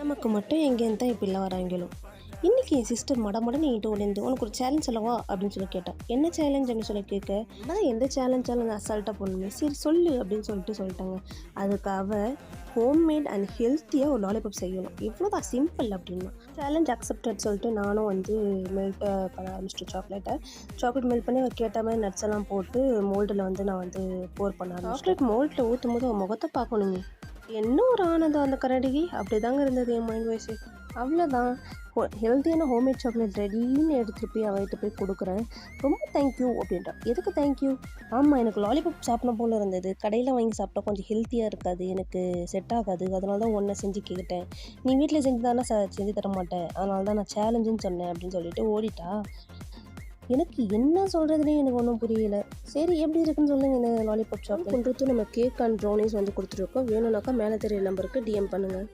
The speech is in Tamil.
நமக்கு மட்டும் எங்கேருந்து தான் இப்படிலாம் வராங்களோ. இன்றைக்கி என் சிஸ்டர் மடமடன்னு என்கிட்ட ஓடிந்து உனக்கு ஒரு சேலஞ்ச் சொல்லவா அப்படின்னு சொல்லி கேட்டேன். என்ன சேலஞ்ச் அப்படின்னு சொல்லி கேட்க, அதான் எந்த சேலஞ்சாலும் நான் அசால்ட்டாக போடணுமே, சரி சொல்லு அப்படின்னு சொல்லிட்டாங்க. அதுக்கு அவள் ஹோம்மேட் அண்ட் ஹெல்த்தியாக ஒரு லாலிபாப் செய்யணும், இவ்வளோதான் சிம்பிள் அப்படின்னா. சேலஞ்ச் அக்செப்டட் சொல்லிட்டு நானும் வந்து மெல்ட்டை பண்ண ஆரம்பிச்சிட்டேன். சாக்லேட் மெல்ட் பண்ணி அவர் கேட்ட மாதிரி நட்ஸ் எல்லாம் போட்டு மோல்டில் வந்து நான் வந்து போர் பண்ண ஆரம்பிச்சேன். சாக்லேட் மோல்டில் ஊற்றும் போது அவன் முகத்தை பார்க்கணுங்க, என்ன ஒரு ஆனந்தம் அந்த கரடிக்கு. அப்படி தாங்க இருந்தது என் மைண்ட் வாய்ஸு. அவ்வளோதான். ஹெல்த்தியான ஹோம்மேட் சாக்லேட் ரெடின்னு எடுத்துகிட்டு போய் அவகிட்ட போய் கொடுக்குறேன். ரொம்ப தேங்க்யூ அப்படின்றான். எதுக்கு தேங்க்யூ? ஆமாம், எனக்கு லாலிபாப் சாப்பிடணும் போல் இருந்தது, கடையில் வாங்கி சாப்பிட்டா கொஞ்சம் ஹெல்த்தியாக இருக்காது, எனக்கு செட் ஆகாது, அதனால தான் ஒன்றை செஞ்சு கேட்டேன், நீ வீட்டில் செஞ்சு தானே செஞ்சு தர மாட்டேன், அதனால தான் நான் சேலஞ்சுன்னு சொன்னேன் அப்படின்னு சொல்லிட்டு ஓடிட்டா. எனக்கு என்ன சொல்கிறதுனே எனக்கு ஒன்றும் புரியல. சரி எப்படி இருக்குன்னு சொல்லுங்கள். இந்த லாலிபாப் சாப்பிட்டு நம்ம கேக் அண்ட் ப்ரௌனிஸ் வந்து கொடுத்துருக்கோம். வேணும்னாக்கா மேலே தெரிய நம்பருக்கு டிஎம் பண்ணுங்கள்.